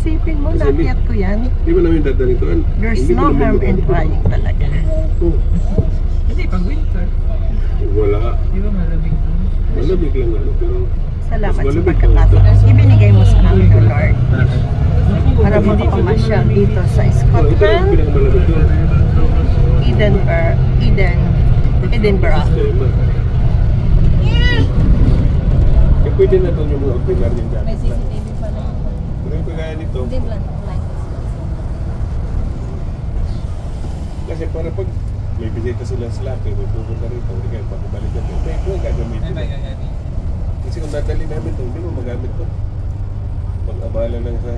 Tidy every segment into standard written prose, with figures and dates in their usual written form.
isipin mo, nakiyat ko yan. Hindi mo namin dadalhin to. There's no harm in trying talaga. Oo. Hindi, pag winter. Wala. Di ba malamig doon? Malamig lang ano, pero... Salamat sa pagkakataon. Ibinigay mo sa amin, O Lord. Para makapamasyal dito sa Ito ang Scotland, pinakamalamig doon. Edinburgh. Eh, pwede na doon yung mga opener yung dati. May CCTV pa na. Pero yung kagaya nito, Hindi, blank. kasi para pag may bisita sila sa Slack, may pupunta rito, hindi kayo pakibalik na ito. May kung gagamitin. Kasi kung dadali namin ito, hindi mo magamit ito. Pag-abala lang sa...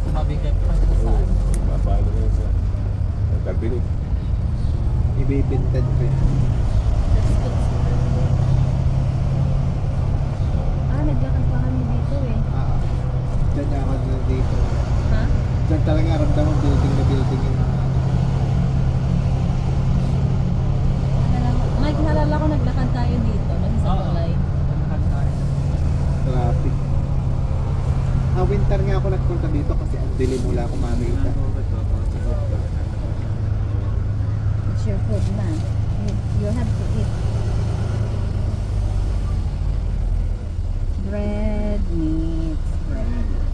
Mabigat pa sa saan. Mapalo lang sa cabinet. Ibibintad ko yan. Naglakad pa kami dito eh. Diyan ako na dito. Ha? Diyan talaga ramdaman building na building yun. Mike, nalala ko naglakad tayo dito. Sa tulay. Traffic. Winter nga ako nagpunta dito kasi ang dilim mula ako makita. It's your food na. You have to eat. Bread, meat, bread.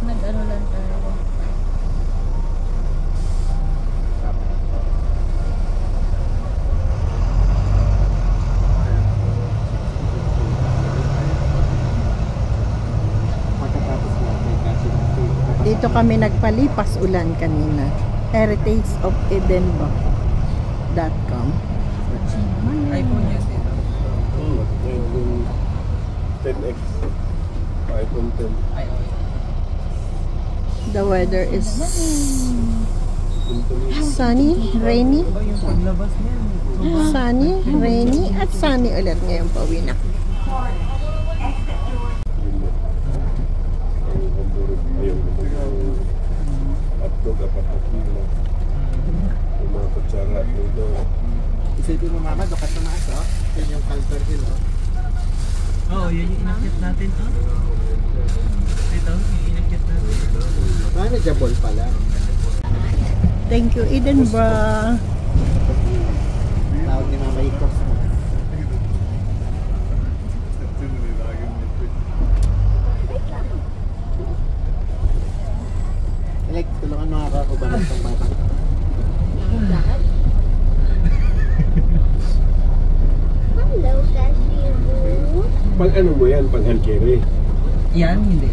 Nag-ano lang tayo. Dito kami nagpalipas ulan kanina. heritageofedinburgh.com. iPhone yes ito. iPhone 10X. iPhone 10. The weather is sunny, rainy. Yung paglabas niya. Sunny, rainy, at sunny ulit ngayong pauwi na. Hotdog, apat na kilo. Yung mga kutsara dito. Isipin mo mama, doon ka tumaas oh. Yun yung Culver Hill oh. Oo, yun yung inakyat natin oh. Ito, yung inakyat natin. Manageable pala. Thank you, Edinburgh. Tawag ni Mama Ikos mo. Like, tulungan mga kakubanat ng bata. Hello, cashew. Pag ano mo yan, pag hand carry. Yan, hindi.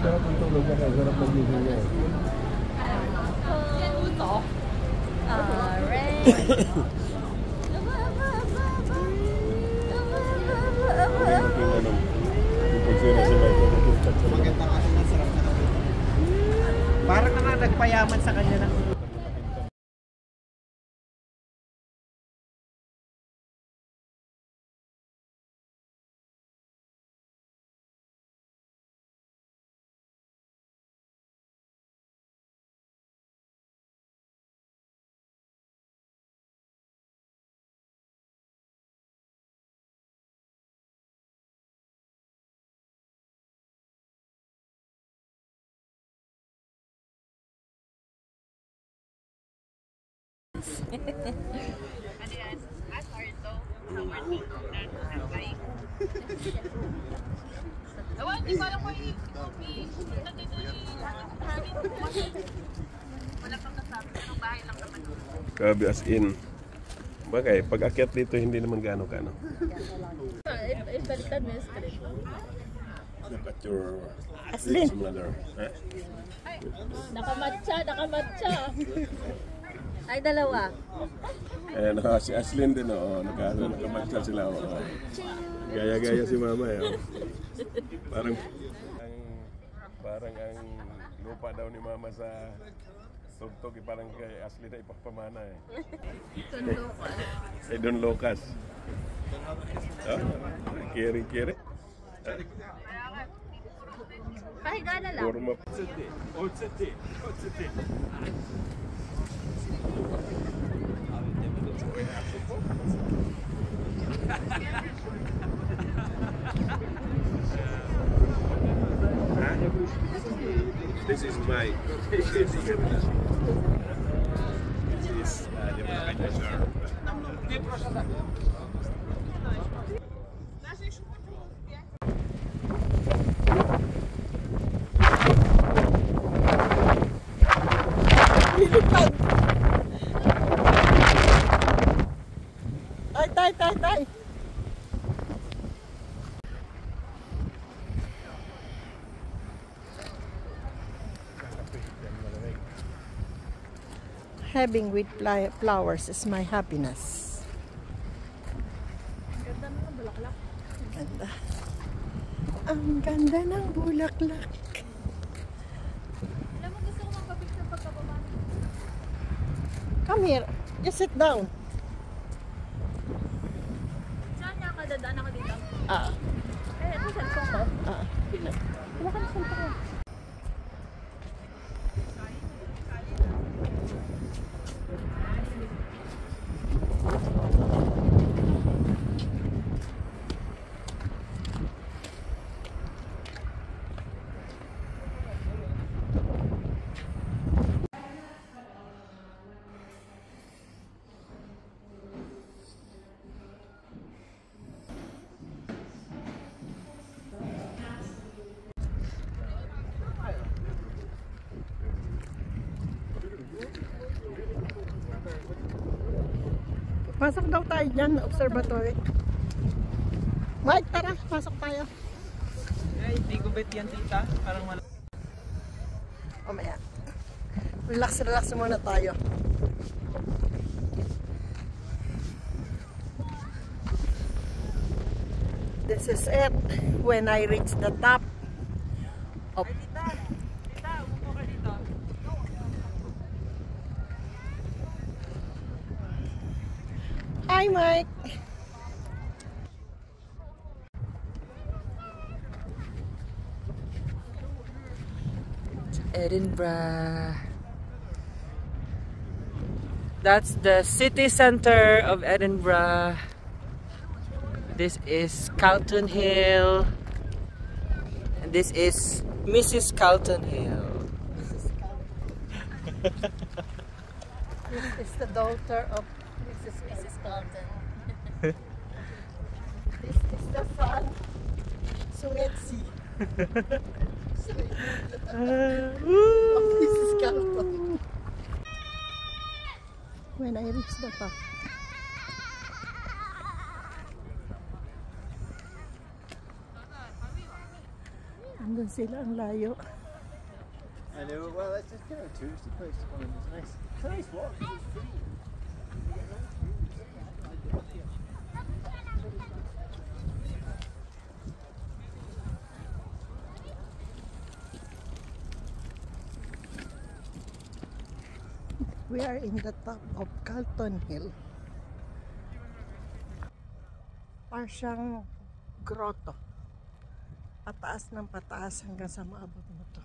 Sarap ang tulog niya, sarap ang gising niya. Maganda kasi masarap na kami. Parang nga nagpayaman sa kanya ng Ewan, di ba lang ko wala pang nasabi, pero bahay lang naman. Grabe as in. Bagay, pag akyat dito hindi naman gano-gano. Ibaliktad mo yung script. Look at your Aslin. rich mother. Eh? Nakamatcha, nakamatcha. Ay, dalawa. Ayan, si Aslin din, nakamatcha sila. Gaya-gaya si mama. Parang ang lupa daw ni mama sa tugtog, parang kay Aslin na ipagpamana eh. Don Lucas. Kiri-kiri. Pahiga na lang. Forma. This is my this is Tay. Having with flowers is my happiness. Ganda. Ang ganda ng bulaklak. Alam mo, gusto ko magkapit sa pagkababa. Come here. Just sit down. Saan niya ka dadaan ako dito? Ito cellphone ko. Wala ka na cellphone ko. Pasok daw tayo dyan, observatory. Mike, tara, pasok tayo. Ay, hindi ko bet yan, tita. Parang wala. Mamaya. Relax muna tayo. This is it. When I reach the top of... Tita, umupo ka dito. Hi, Mike. Edinburgh. That's the city center of Edinburgh. This is Calton Hill. And this is Mrs. Calton Hill. This is the daughter of Mrs. Carlton. This is the son. Suetsi. Of Mrs. Carlton. When I reach the top. Andun sila, ang layo. I know, well, it's just kind of a touristy place to come in. It's nice. It's a nice walk. We are in the top of Calton Hill. Parang grotto. Pataas ng pataas hanggang sa maabot mo to.